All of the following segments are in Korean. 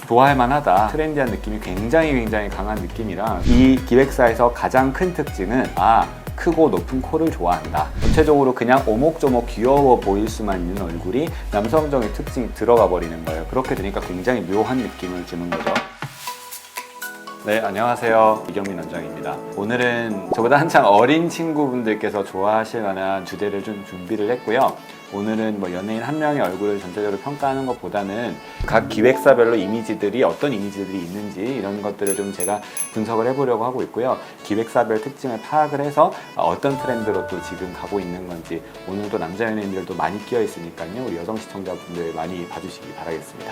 좋아할 만하다. 트렌디한 느낌이 굉장히 강한 느낌이라 이 기획사에서 가장 큰 특징은 크고 높은 코를 좋아한다. 전체적으로 그냥 오목조목 귀여워 보일 수만 있는 얼굴이 남성적인 특징이 들어가 버리는 거예요. 그렇게 되니까 굉장히 묘한 느낌을 주는 거죠. 네, 안녕하세요. 이경민 원장입니다. 오늘은 저보다 한창 어린 친구분들께서 좋아하실 만한 주제를 좀 준비를 했고요. 오늘은 연예인 한 명의 얼굴을 전체적으로 평가하는 것보다는 각 기획사별로 이미지들이 어떤 이미지들이 있는지 이런 것들을 좀 제가 분석을 해보려고 하고 있고요. 기획사별 특징을 파악을 해서 어떤 트렌드로 또 지금 가고 있는 건지, 오늘도 남자 연예인들도 많이 끼어 있으니까요. 우리 여성 시청자분들 많이 봐주시기 바라겠습니다.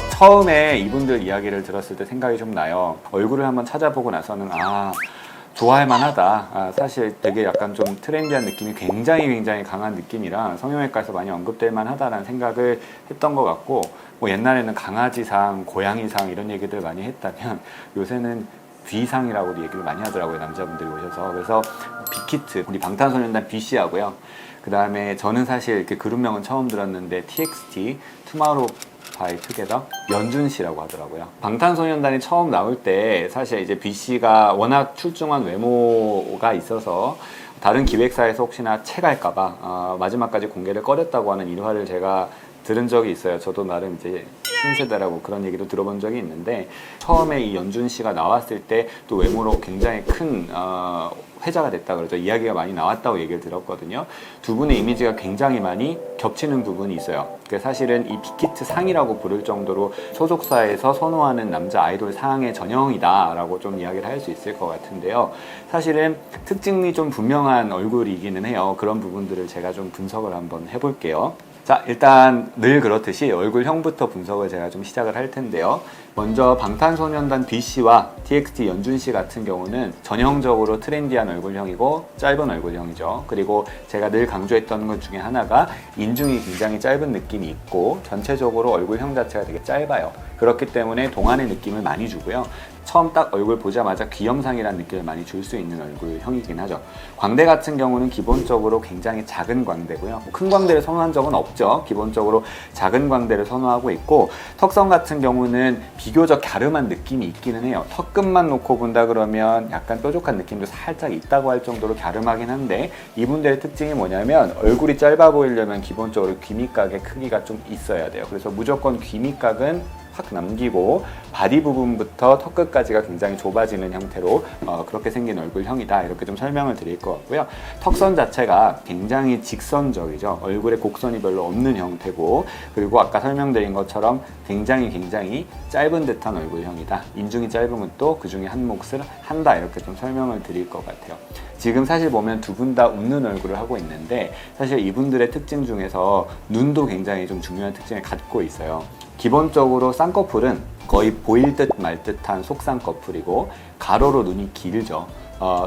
처음에 이분들 이야기를 들었을 때 생각이 좀 나요. 얼굴을 한번 찾아보고 나서는 좋아할 만하다. 사실 되게 약간 좀 트렌디한 느낌이 굉장히 강한 느낌이라 성형외과에서 많이 언급될 만하다라는 생각을 했던 것 같고, 옛날에는 강아지상, 고양이상 이런 얘기들 많이 했다면 요새는 귀상이라고도 얘기를 많이 하더라고요. 남자분들이 오셔서. 그래서 빅히트, 우리 방탄소년단 BC하고요. 그 다음에 저는 사실 이렇게 그룹명은 처음 들었는데 TXT, 투마로우 바이 투게더, 연준 씨라고 하더라고요. 방탄소년단이 처음 나올 때 사실 이제 BC가 워낙 출중한 외모가 있어서 다른 기획사에서 혹시나 채갈까봐 마지막까지 공개를 꺼렸다고 하는 일화를 제가 들은 적이 있어요. 저도 나름 이제 신세대라고 그런 얘기도 들어본 적이 있는데, 처음에 이 연준 씨가 나왔을 때 또 외모로 굉장히 큰 회자가 됐다 그러죠. 이야기가 많이 나왔다고 얘기를 들었거든요. 두 분의 이미지가 굉장히 많이 겹치는 부분이 있어요. 사실은 이 빅히트 상이라고 부를 정도로 소속사에서 선호하는 남자 아이돌 상의 전형이다 라고 좀 이야기를 할 수 있을 것 같은데요. 사실은 특징이 좀 분명한 얼굴이기는 해요. 그런 부분들을 제가 좀 분석을 한번 해볼게요. 자, 일단 늘 그렇듯이 얼굴형부터 분석을 제가 좀 시작을 할 텐데요. 먼저 방탄소년단 BC와 TXT 연준씨 같은 경우는 전형적으로 트렌디한 얼굴형이고 짧은 얼굴형이죠. 그리고 제가 늘 강조했던 것 중에 하나가 인중이 굉장히 짧은 느낌이 있고 전체적으로 얼굴형 자체가 되게 짧아요. 그렇기 때문에 동안의 느낌을 많이 주고요. 처음 딱 얼굴 보자마자 귀염상이라는 느낌을 많이 줄 수 있는 얼굴형이긴 하죠. 광대 같은 경우는 기본적으로 굉장히 작은 광대고요. 큰 광대를 선호한 적은 없죠. 기본적으로 작은 광대를 선호하고 있고, 턱선 같은 경우는 비교적 갸름한 느낌이 있기는 해요. 턱끝만 놓고 본다 그러면 약간 뾰족한 느낌도 살짝 있다고 할 정도로 갸름하긴 한데, 이분들의 특징이 뭐냐면 얼굴이 짧아 보이려면 기본적으로 귀밑각의 크기가 좀 있어야 돼요. 그래서 무조건 귀밑각은 확 남기고 바디 부분부터 턱끝까지가 굉장히 좁아지는 형태로 그렇게 생긴 얼굴형이다, 이렇게 좀 설명을 드릴 것 같고요. 턱선 자체가 굉장히 직선적이죠. 얼굴에 곡선이 별로 없는 형태고, 그리고 아까 설명드린 것처럼 굉장히 짧은 듯한 얼굴형이다. 인중이 짧으면 또 그 중에 한 몫을 한다, 이렇게 좀 설명을 드릴 것 같아요. 지금 사실 보면 두 분 다 웃는 얼굴을 하고 있는데, 사실 이분들의 특징 중에서 눈도 굉장히 좀 중요한 특징을 갖고 있어요. 기본적으로 쌍꺼풀은 거의 보일 듯 말 듯한 속쌍꺼풀이고, 가로로 눈이 길죠.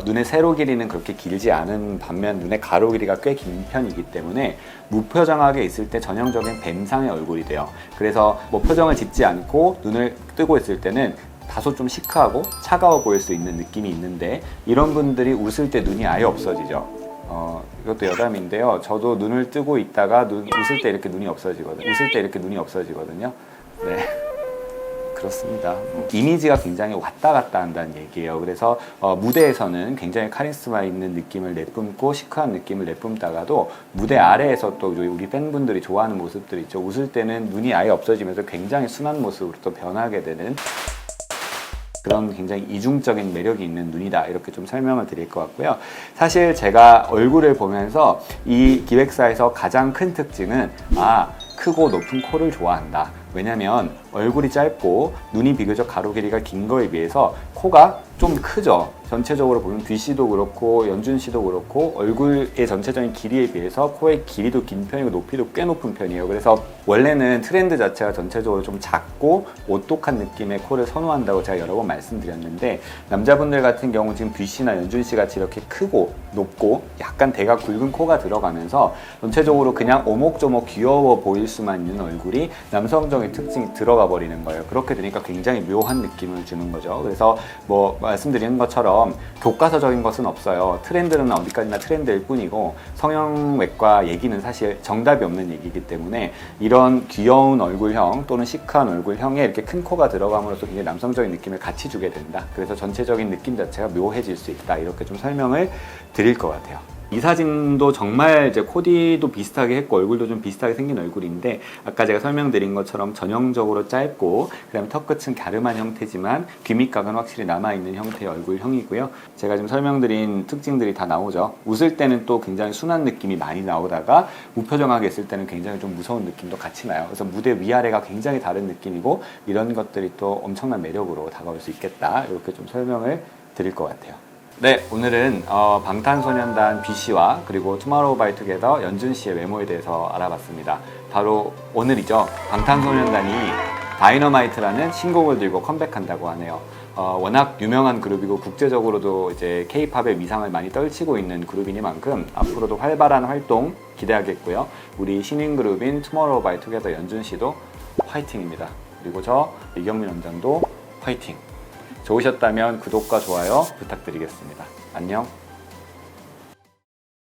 눈의 세로 길이는 그렇게 길지 않은 반면 눈의 가로 길이가 꽤 긴 편이기 때문에 무표정하게 있을 때 전형적인 뱀상의 얼굴이 돼요. 그래서 표정을 짓지 않고 눈을 뜨고 있을 때는 다소 좀 시크하고 차가워 보일 수 있는 느낌이 있는데, 이런 분들이 웃을 때 눈이 아예 없어지죠. 이것도 여담인데요. 저도 눈을 뜨고 있다가 웃을 때 이렇게 눈이 없어지거든요. 네. 그렇습니다. 이미지가 굉장히 왔다 갔다 한다는 얘기예요. 그래서 무대에서는 굉장히 카리스마 있는 느낌을 내뿜고 시크한 느낌을 내뿜다가도 무대 아래에서 또 우리 팬분들이 좋아하는 모습들이 있죠. 웃을 때는 눈이 아예 없어지면서 굉장히 순한 모습으로 또 변하게 되는 그런 굉장히 이중적인 매력이 있는 눈이다, 이렇게 좀 설명을 드릴 것 같고요. 사실 제가 얼굴을 보면서 이 기획사에서 가장 큰 특징은 크고 높은 코를 좋아한다. 왜냐면 얼굴이 짧고 눈이 비교적 가로 길이가 긴 거에 비해서 코가 좀 크죠. 전체적으로 보면 BC도 그렇고 연준 씨도 그렇고 얼굴의 전체적인 길이에 비해서 코의 길이도 긴 편이고 높이도 꽤 높은 편이에요. 그래서 원래는 트렌드 자체가 전체적으로 좀 작고 오똑한 느낌의 코를 선호한다고 제가 여러 번 말씀드렸는데, 남자분들 같은 경우 지금 BC나 연준 씨 같이 이렇게 크고 높고 약간 대가 굵은 코가 들어가면서 전체적으로 그냥 오목조목 귀여워 보일 수만 있는 얼굴이 남성적인 특징이 들어가 버리는 거예요. 그렇게 되니까 굉장히 묘한 느낌을 주는 거죠. 그래서 말씀드리는 것처럼 것처럼 교과서적인 것은 없어요. 트렌드는 어디까지나 트렌드일 뿐이고 성형외과 얘기는 사실 정답이 없는 얘기이기 때문에 이런 귀여운 얼굴형 또는 시크한 얼굴형에 이렇게 큰 코가 들어감으로써 굉장히 남성적인 느낌을 같이 주게 된다. 그래서 전체적인 느낌 자체가 묘해질 수 있다. 이렇게 좀 설명을 드릴 것 같아요. 이 사진도 정말 이제 코디도 비슷하게 했고 얼굴도 좀 비슷하게 생긴 얼굴인데 아까 제가 설명드린 것처럼 전형적으로 짧고 그다음에 턱끝은 갸름한 형태지만 귀 밑각은 확실히 남아있는 형태의 얼굴형이고요. 제가 지금 설명드린 특징들이 다 나오죠. 웃을 때는 또 굉장히 순한 느낌이 많이 나오다가 무표정하게 있을 때는 굉장히 좀 무서운 느낌도 같이 나요. 그래서 무대 위아래가 굉장히 다른 느낌이고 이런 것들이 또 엄청난 매력으로 다가올 수 있겠다. 이렇게 좀 설명을 드릴 것 같아요. 네, 오늘은 방탄소년단 BC와 그리고 투모로우바이투게더 연준 씨의 외모에 대해서 알아봤습니다. 바로 오늘이죠. 방탄소년단이 다이너마이트라는 신곡을 들고 컴백한다고 하네요. 워낙 유명한 그룹이고 국제적으로도 이제 K-팝의 위상을 많이 떨치고 있는 그룹이니만큼 앞으로도 활발한 활동 기대하겠고요. 우리 신인 그룹인 투모로우바이투게더 연준 씨도 화이팅입니다. 그리고 저 이경민 원장도 화이팅! 좋으셨다면 구독과 좋아요 부탁드리겠습니다. 안녕.